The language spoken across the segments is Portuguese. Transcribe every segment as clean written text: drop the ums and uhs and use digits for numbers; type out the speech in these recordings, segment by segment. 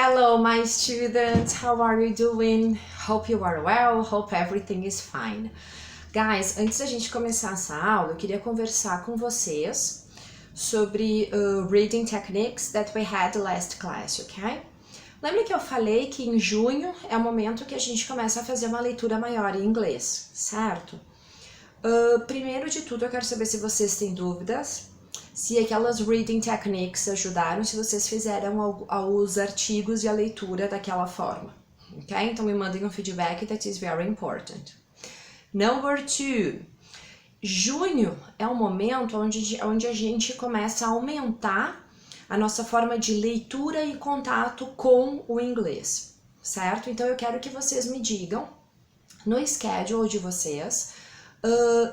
Hello, my students. How are you doing? Hope you are well. Hope everything is fine. Guys, antes da gente começar essa aula, eu queria conversar com vocês sobre reading techniques that we had last class, ok? Lembra que eu falei que em junho é o momento que a gente começa a fazer uma leitura maior em inglês, certo? Primeiro de tudo, eu quero saber se vocês têm dúvidas, se aquelas reading techniques ajudaram, se vocês fizeram os artigos e a leitura daquela forma, ok? Então me mandem um feedback, that is very important. Number 2, junho é um momento onde a gente começa a aumentar a nossa forma de leitura e contato com o inglês, certo? Então eu quero que vocês me digam, no schedule de vocês,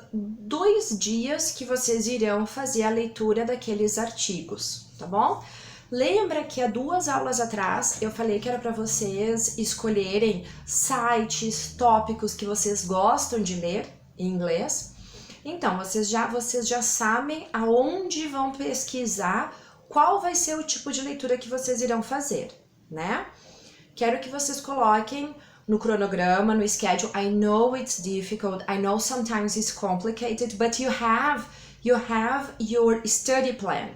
2 dias que vocês irão fazer a leitura daqueles artigos, tá bom? Lembra que há 2 aulas atrás eu falei que era para vocês escolherem sites, tópicos que vocês gostam de ler em inglês? Então, vocês já sabem aonde vão pesquisar qual vai ser o tipo de leitura que vocês irão fazer, né? Quero que vocês coloquem no cronograma, no schedule. I know it's difficult, I know sometimes it's complicated, but you have your study plan,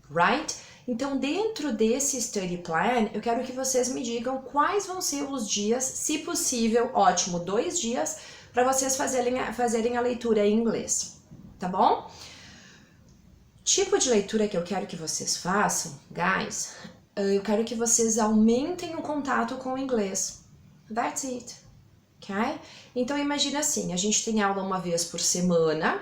right? Então, dentro desse study plan, eu quero que vocês me digam quais vão ser os dias, se possível, ótimo, 2 dias, para vocês fazerem a leitura em inglês, tá bom? Tipo de leitura que eu quero que vocês façam, guys, eu quero que vocês aumentem o contato com o inglês. That's it, ok? Então imagina assim, a gente tem aula uma vez por semana,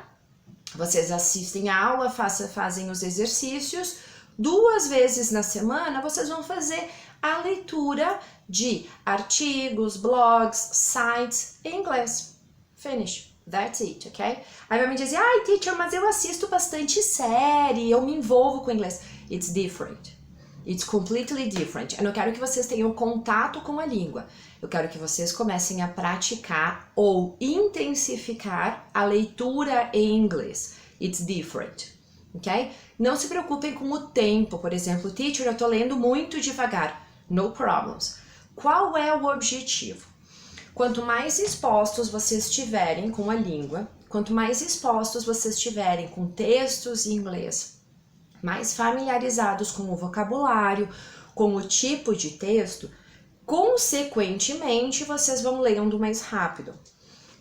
vocês assistem a aula, fazem os exercícios, 2 vezes na semana vocês vão fazer a leitura de artigos, blogs, sites em inglês. Finish. That's it, ok? Aí vai me dizer, ai teacher, mas eu assisto bastante série, eu me envolvo com inglês. It's different. It's completely different. Eu não quero que vocês tenham contato com a língua. Eu quero que vocês comecem a praticar ou intensificar a leitura em inglês. It's different, ok? Não se preocupem com o tempo. Por exemplo, teacher, eu tô lendo muito devagar. No problems. Qual é o objetivo? Quanto mais expostos vocês estiverem com a língua, quanto mais expostos vocês estiverem com textos em inglês, mais familiarizados com o vocabulário, com o tipo de texto, consequentemente, vocês vão lendo mais rápido.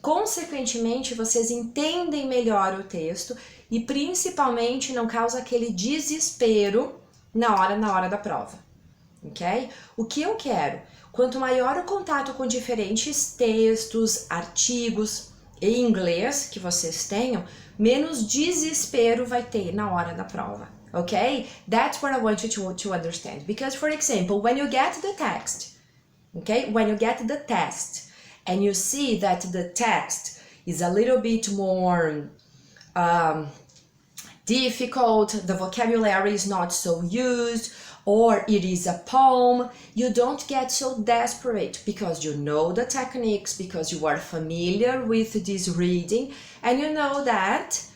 Consequentemente, vocês entendem melhor o texto e, principalmente, não causa aquele desespero na hora da prova, ok? O que eu quero? Quanto maior o contato com diferentes textos, artigos em inglês que vocês tenham, menos desespero vai ter na hora da prova. Okay, that's what I want you to understand. Because, for example, when you get the text, okay, when you get the test and you see that the text is a little bit more difficult, the vocabulary is not so used, or it is a poem, you don't get so desperate because you know the techniques, because you are familiar with this reading, and you know that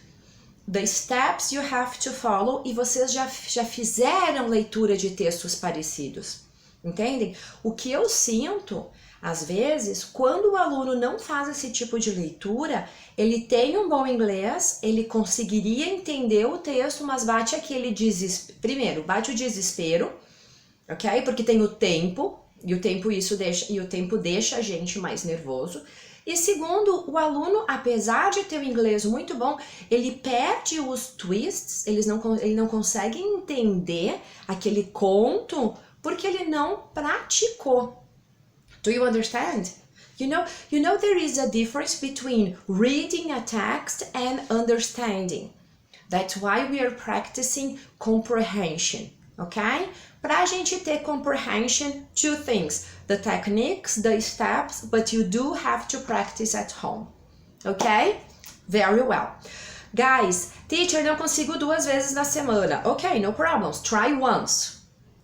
the steps you have to follow, e vocês já fizeram leitura de textos parecidos, entendem? O que eu sinto, às vezes, quando o aluno não faz esse tipo de leitura, ele tem um bom inglês, ele conseguiria entender o texto, mas bate aquele desespero. Primeiro, bate o desespero, ok? Porque tem o tempo, e o tempo deixa a gente mais nervoso. E segundo, o aluno, apesar de ter o inglês muito bom, ele perde os twists, ele não consegue entender aquele conto porque ele não praticou. Do you understand? You know there is a difference between reading a text and understanding. That's why we are practicing comprehension, ok? Para a gente ter comprehension, 2 things. The techniques, the steps, but you do have to practice at home. Ok? Very well. Guys, teacher, não consigo 2 vezes na semana. Ok, no problems. Try once.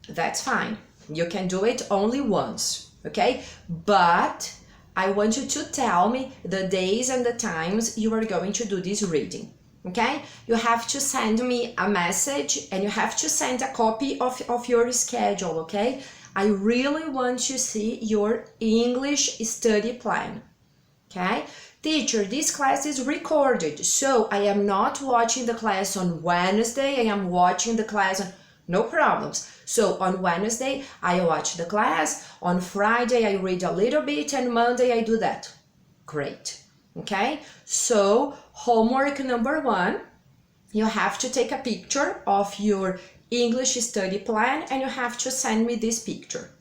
That's fine. You can do it only once. Ok? But I want you to tell me the days and the times you are going to do this reading. Okay? You have to send me a message and you have to send a copy of your schedule, okay? I really want to see your English study plan. Okay? Teacher, this class is recorded, so I am not watching the class on Wednesday, I am watching the class on... No problems. So on Wednesday, I watch the class, on Friday, I read a little bit, and Monday, I do that. Great. Okay? So homework number 1, you have to take a picture of your English study plan and you have to send me this picture.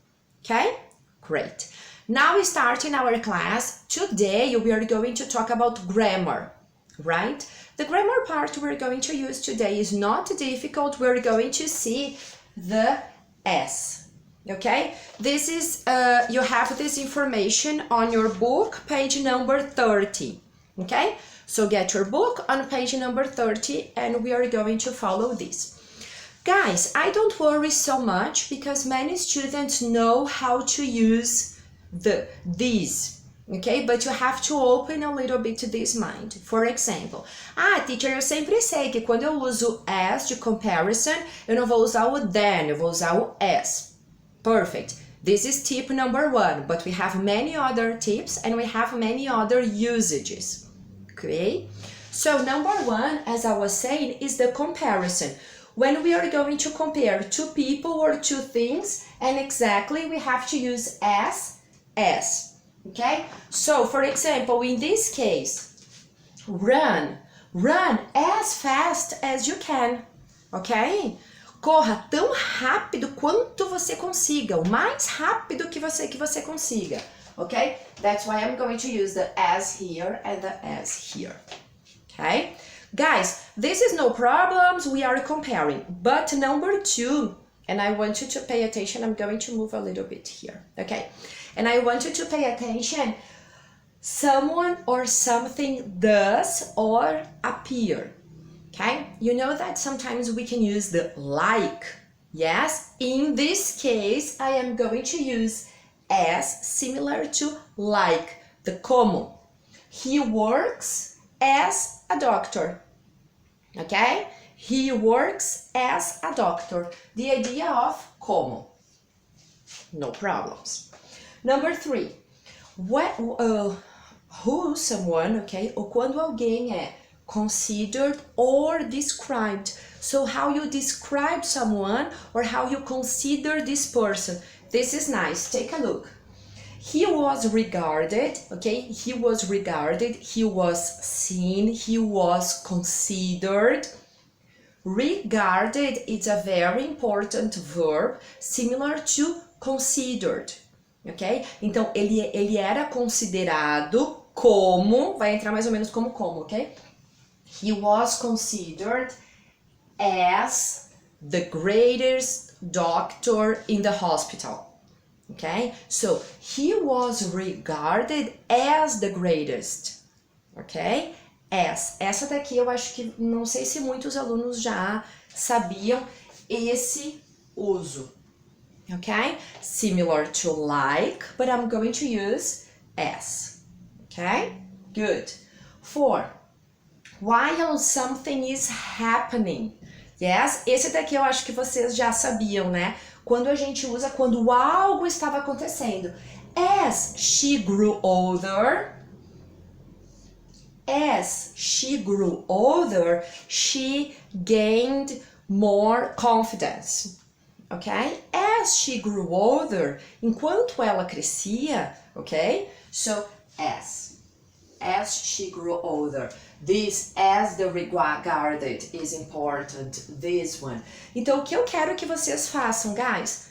Okay? Great. Now starting our class, today we are going to talk about grammar, right? The grammar part we're going to use today is not difficult. We're going to see the S, okay? This is, you have this information on your book, page number 30, okay? So get your book on page number 30 and we are going to follow this. Guys, I don't worry so much because many students know how to use these, ok? But you have to open a little bit this mind. For example, teacher, eu sempre sei que quando eu uso as de comparison, eu não vou usar o than, eu vou usar o as. Perfect. This is tip number 1, but we have many other tips and we have many other usages, okay? So number 1, as I was saying, is the comparison. When we are going to compare two people or two things, and exactly we have to use as, okay? So, for example, in this case, run as fast as you can, okay? Corra tão rápido quanto você consiga, o mais rápido que você consiga, okay? That's why I'm going to use the as here and the as here, okay? Guys, this is no problems, we are comparing, but number 2, and I want you to pay attention, I'm going to move a little bit here, okay? And I want you to pay attention, someone or something does or appear, okay? You know that sometimes we can use the like, yes? In this case, I am going to use as similar to like, the como. He works as a doctor, okay? He works as a doctor. The idea of como. No problems. Number 3. Who someone, okay? Ou quando alguém é considered or described. So how you describe someone or how you consider this person. This is nice. Take a look. He was regarded, okay? He was regarded, he was seen, he was considered. Regarded is a very important verb, similar to considered, ok? Então, ele era considerado como, vai entrar mais ou menos como, ok? He was considered as the greatest doctor in the hospital. Okay, so he was regarded as the greatest, ok? Essa daqui eu acho que, não sei se muitos alunos já sabiam esse uso, ok? Similar to like, but I'm going to use as, ok? Good. 4, while something is happening. Yes, esse daqui eu acho que vocês já sabiam, né? Quando a gente usa quando algo estava acontecendo. As she grew older, she gained more confidence. Ok? As she grew older, enquanto ela crescia, ok? So, as she grew older. This as the regarded is important, this one. Então, o que eu quero que vocês façam, guys?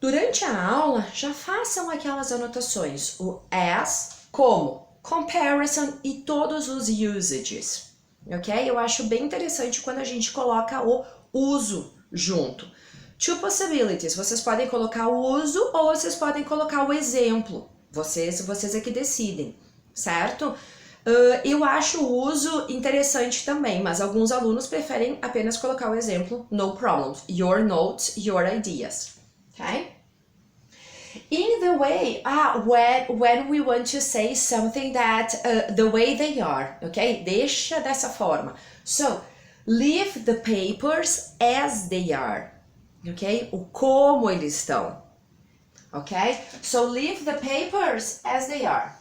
Durante a aula, já façam aquelas anotações. O as, como, comparison e todos os usages, ok? Eu acho bem interessante quando a gente coloca o uso junto. 2 possibilities, vocês podem colocar o uso ou vocês podem colocar o exemplo. Vocês é que decidem, certo? Eu acho o uso interessante também, mas alguns alunos preferem apenas colocar o exemplo, no problem. Your notes, your ideas, okay? In the way, when we want to say something that, the way they are, okay? Deixa dessa forma. So, leave the papers as they are, ok? O como eles estão, ok? So leave the papers as they are.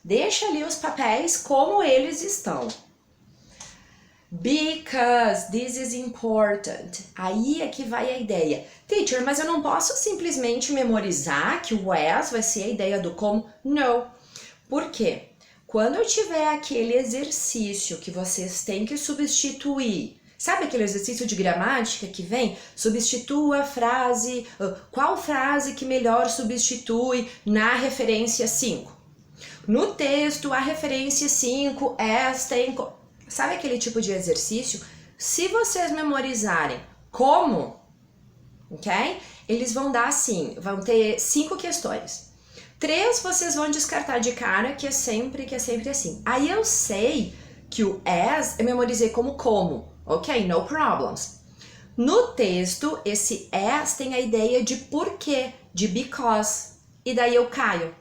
Deixa ali os papéis como eles estão. Because this is important. Aí é que vai a ideia. Teacher, mas eu não posso simplesmente memorizar que o as vai ser a ideia do como? Não. Por quê? Quando eu tiver aquele exercício que vocês têm que substituir, sabe aquele exercício de gramática que vem? Substitua a frase, qual frase que melhor substitui na referência 5? No texto, a referência 5, as tem... Sabe aquele tipo de exercício? Se vocês memorizarem como, ok? Eles vão dar assim, vão ter 5 questões. 3 vocês vão descartar de cara, que é sempre assim. Aí eu sei que o as eu memorizei como, ok? No problems. No texto, esse as tem a ideia de porquê, de because. E daí eu caio.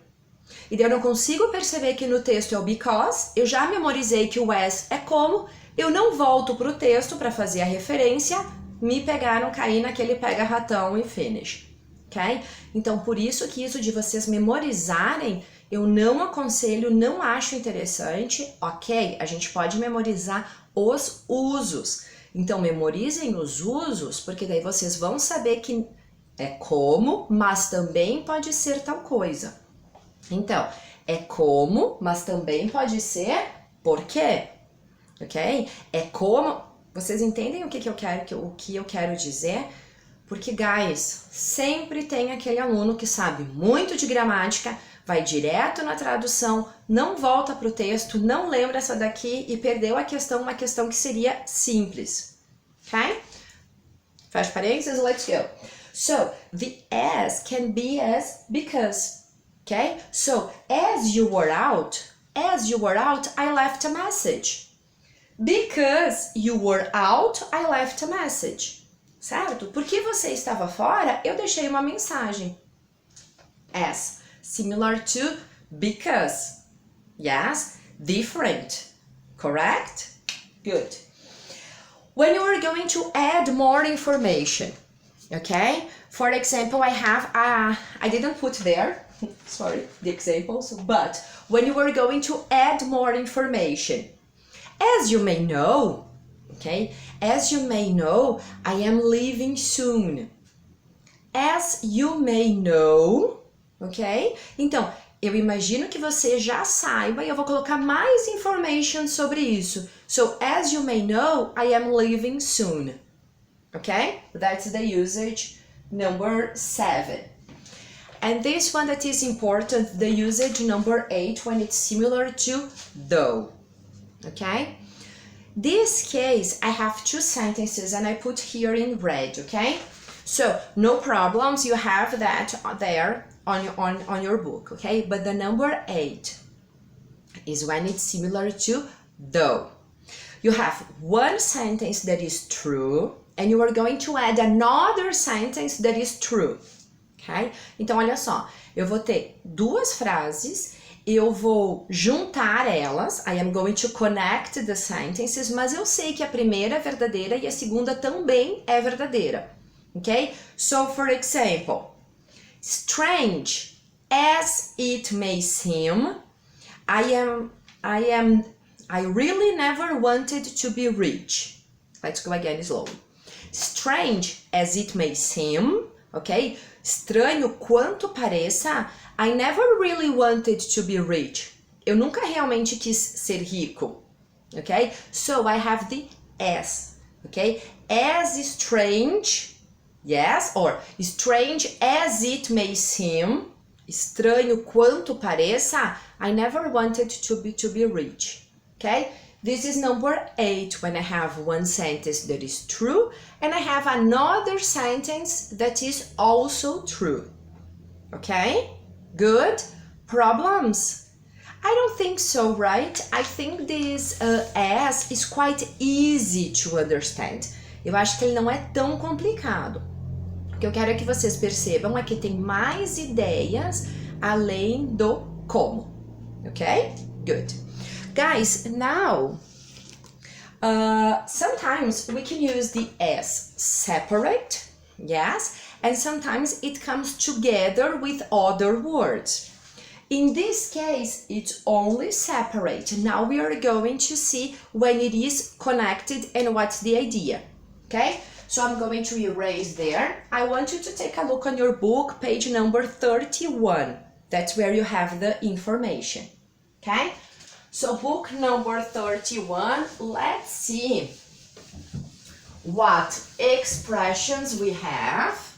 E daí eu não consigo perceber que no texto é o because, eu já memorizei que o as é como, eu não volto pro texto para fazer a referência, me pegaram, cair naquele pega-ratão e finish, ok? Então, por isso que isso de vocês memorizarem, eu não aconselho, não acho interessante, ok? A gente pode memorizar os usos. Então, memorizem os usos, porque daí vocês vão saber que é como, mas também pode ser tal coisa. Então, é como, mas também pode ser por quê, ok? É como, vocês entendem o que eu quero dizer? Porque, guys, sempre tem aquele aluno que sabe muito de gramática, vai direto na tradução, não volta para o texto, não lembra essa daqui e perdeu a questão, uma questão que seria simples, ok? Fecha parênteses, let's go. So, the as can be as because. Okay, so as you were out, I left a message. Because you were out, I left a message. Certo? Porque você estava fora, eu deixei uma mensagem. As, similar to because. Yes, different. Correct? Good. When you are going to add more information, okay? For example, I have, I didn't put there, sorry, the examples, but when you are going to add more information, as you may know, okay, as you may know, I am leaving soon. As you may know, ok? Então, eu imagino que você já saiba e eu vou colocar mais information sobre isso. So, as you may know, I am leaving soon. Okay? That's the usage number 7. And this one that is important, the usage number 8, when it's similar to though. Okay? This case, I have 2 sentences and I put here in red, okay? So, no problems, you have that there on your book, okay? But the number 8 is when it's similar to though. You have one sentence that is true, and you are going to add another sentence that is true, ok? Então, olha só, eu vou ter 2 frases, eu vou juntar elas, I am going to connect the sentences, mas eu sei que a primeira é verdadeira e a segunda também é verdadeira, ok? So, for example, strange as it may seem, I really never wanted to be rich. Let's go again slowly. Strange as it may seem, ok? Estranho quanto pareça, I never really wanted to be rich. Eu nunca realmente quis ser rico, ok? So I have the as, ok? As strange, yes, or strange as it may seem, estranho quanto pareça, I never wanted to be rich, ok? This is number 8 when I have one sentence that is true and I have another sentence that is also true. Okay? Good? Problems? I don't think so, right? I think this as is quite easy to understand. Eu acho que ele não é tão complicado. O que eu quero é que vocês percebam é que tem mais ideias além do como. Okay? Good. Guys, now, sometimes we can use the as separate, Yes, and sometimes it comes together with other words. In this case, it's only separate. Now we are going to see when it is connected and what's the idea, okay? So I'm going to erase there. I want you to take a look on your book, page number 31. That's where you have the information, okay? So book number 31, let's see what expressions we have.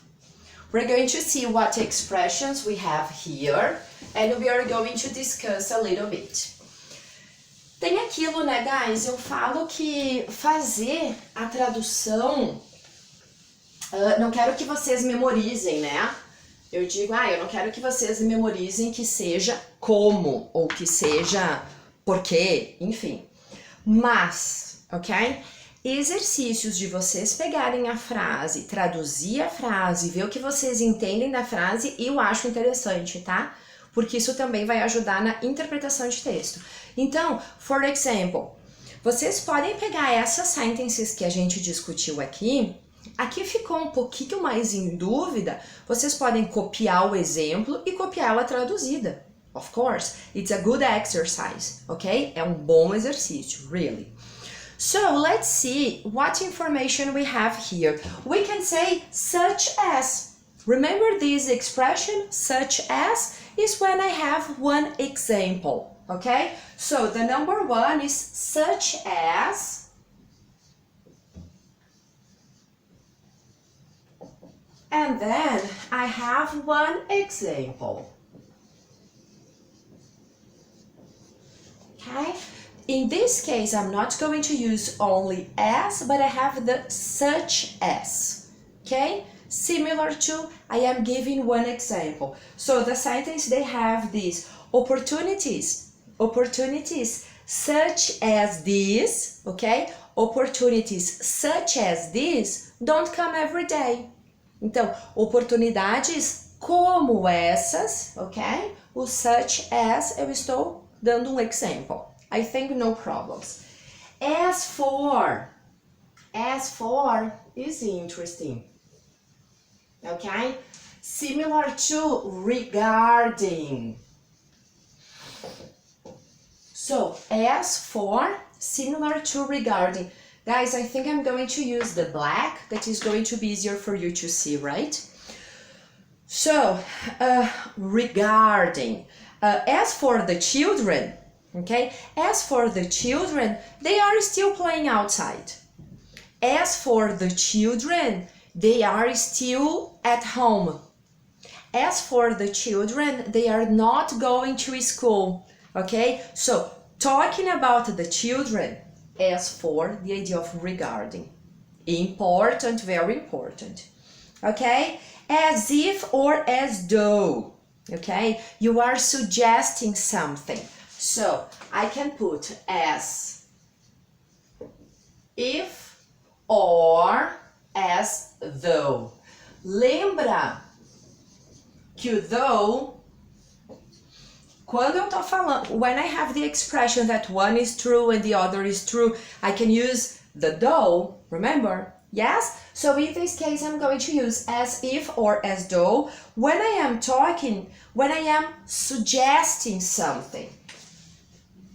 We're going to see what expressions we have here and we are going to discuss a little bit. Tem aquilo, né, guys? Eu falo que fazer a tradução, não quero que vocês memorizem, né? Eu digo, eu não quero que vocês memorizem que seja como ou que seja porque, enfim. Mas, ok? Exercícios de vocês pegarem a frase, traduzir a frase, ver o que vocês entendem da frase, eu acho interessante, tá? Porque isso também vai ajudar na interpretação de texto. Então, for example, vocês podem pegar essas sentences que a gente discutiu aqui. Aqui ficou um pouquinho mais em dúvida, vocês podem copiar o exemplo e copiar ela traduzida. Of course, it's a good exercise, ok? É um bom exercício, really. So let's see what information we have here. We can say such as. Remember this expression, such as, is when I have one example, okay? So the number one is such as. And then I have one example. Okay? In this case, I'm not going to use only as, but I have the such as, okay? Similar to, I am giving one example. So the sentence, they have these opportunities such as this, okay? Opportunities such as this don't come every day. Então, oportunidades como essas, ok? O such as, eu estou dando um exemplo. I think no problems. As for is interesting, okay? Similar to regarding. So, as for, similar to regarding. Guys, I think I'm going to use the black. That is going to be easier for you to see, right? So, regarding. As for the children, okay? As for the children, they are still playing outside. As for the children, they are still at home. As for the children, they are not going to school, okay? So, talking about the children, as for, the idea of regarding. Important, very important, okay? As if or as though, okay? You are suggesting something. So, I can put as if or as though. Lembra que o though, quando eu tô falando, when I have the expression that one is true and the other is true, I can use the though, remember? Yes? So in this case, I'm going to use as if or as though when I am talking, when I am suggesting something.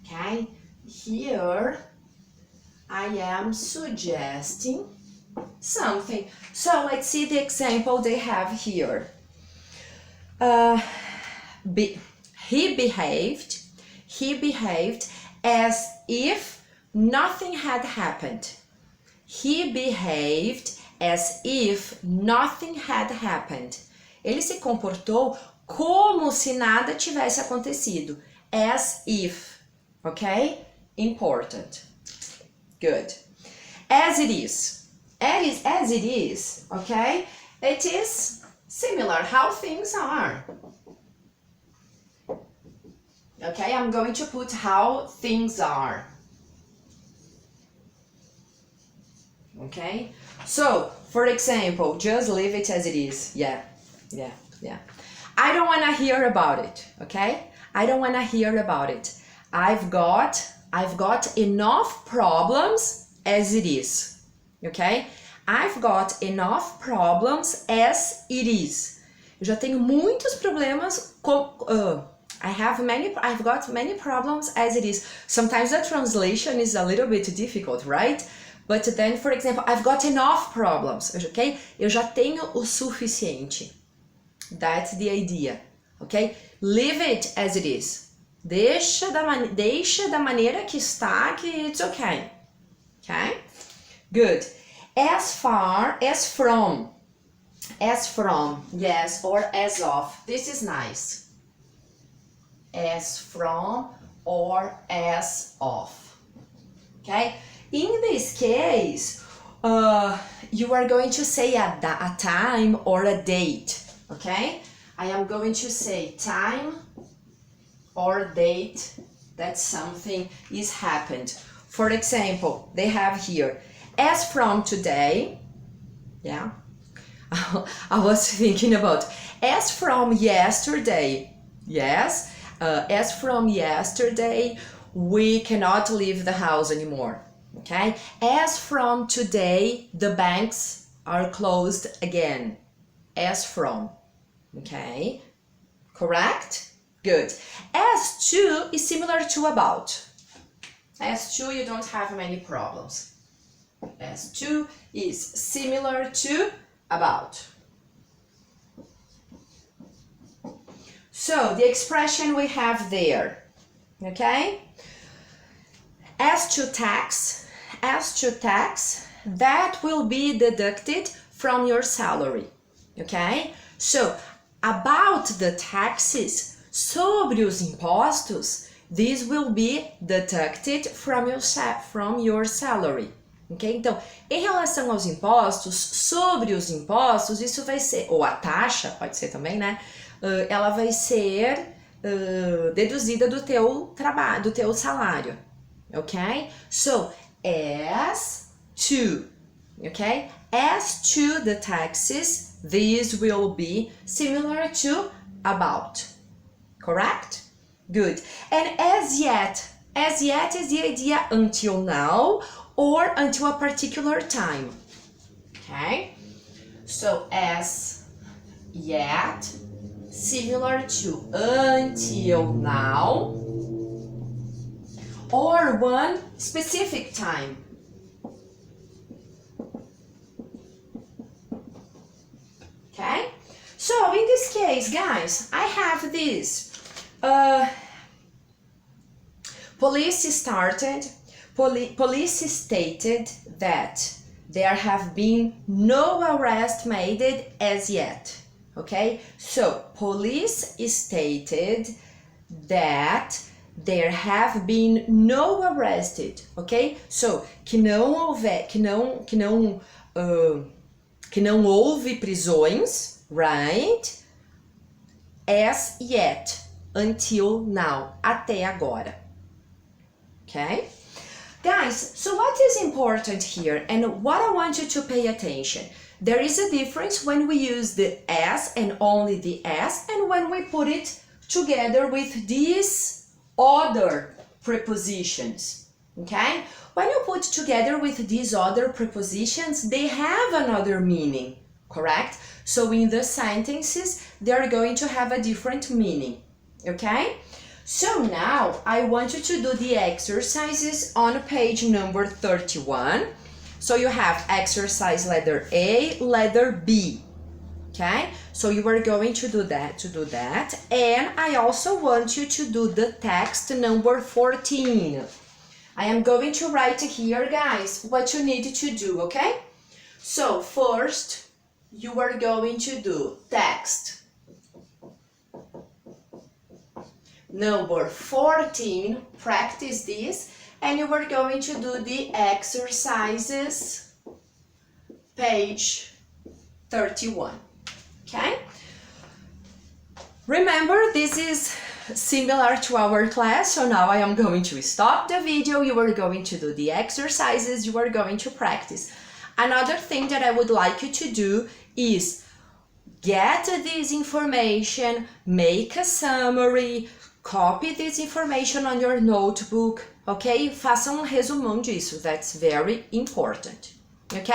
Okay? Here, I am suggesting something. So let's see the example they have here. He behaved as if nothing had happened. He behaved as if nothing had happened. Ele se comportou como se nada tivesse acontecido. As if, okay? Important. Good. As it is. As it is, okay? It is similar how things are. Okay, I'm going to put how things are. Okay, so for example, just leave it as it is. Yeah. I don't want to hear about it. Okay, I don't want to hear about it. I've got enough problems as it is. Okay, I've got enough problems as it is. Eu já tenho muitos problemas I've got many problems as it is. Sometimes the translation is a little bit difficult, right? But then, for example, I've got enough problems, okay? Eu já tenho o suficiente. That's the idea, okay? Leave it as it is. Deixa da maneira que está, que it's okay. Okay? Good. As far, as from, yes, or as of. This is nice. As from or as of. Okay? In this case, you are going to say a time or a date. Okay? I am going to say time or date that something is happened. For example, they have here, as from today, yeah, I was thinking about, as from yesterday, yes, as from yesterday, we cannot leave the house anymore, okay? As from today, the banks are closed again, as from, okay? Correct? Good. As to is similar to about. As to, you don't have many problems. As to is similar to about. So, the expression we have there, okay? As to tax, that will be deducted from your salary, okay? So, about the taxes, sobre os impostos, this will be deducted from your salary. Ok? Então, em relação aos impostos, sobre os impostos, isso vai ser, ou a taxa, pode ser também, né? Ela vai ser deduzida do teu trabalho, do teu salário. Ok? So, as to, ok? As to the taxes, this will be similar to about. Correct? Good. And as yet is the idea until now or until a particular time. Okay? So as yet, similar to until now or one specific time. Okay? So in this case, guys, I have this. Police stated that there have been no arrest made as yet. Okay? So, police stated that there have been no arrested. Okay? So, que não houve prisões, right? As yet. Until now, até agora. Okay? Guys, so what is important here and what I want you to pay attention? There is a difference when we use the as and only the as and when we put it together with these other prepositions. Okay? When you put together with these other prepositions, they have another meaning, correct? So in the sentences, they are going to have a different meaning. Okay? So now I want you to do the exercises on page number 31. So you have exercise letter A, letter B. Okay? So you are going to do that, And I also want you to do the text number 14. I am going to write here, guys, what you need to do, okay? So first, you are going to do text. Number 14, practice this, and you are going to do the exercises, page 31, okay? Remember, this is similar to our class, so now I am going to stop the video, you are going to do the exercises, you are going to practice. Another thing that I would like you to do is get this information, make a summary, copy this information on your notebook, ok? Faça resumão disso, that's very important, ok?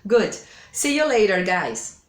Good. See you later, guys.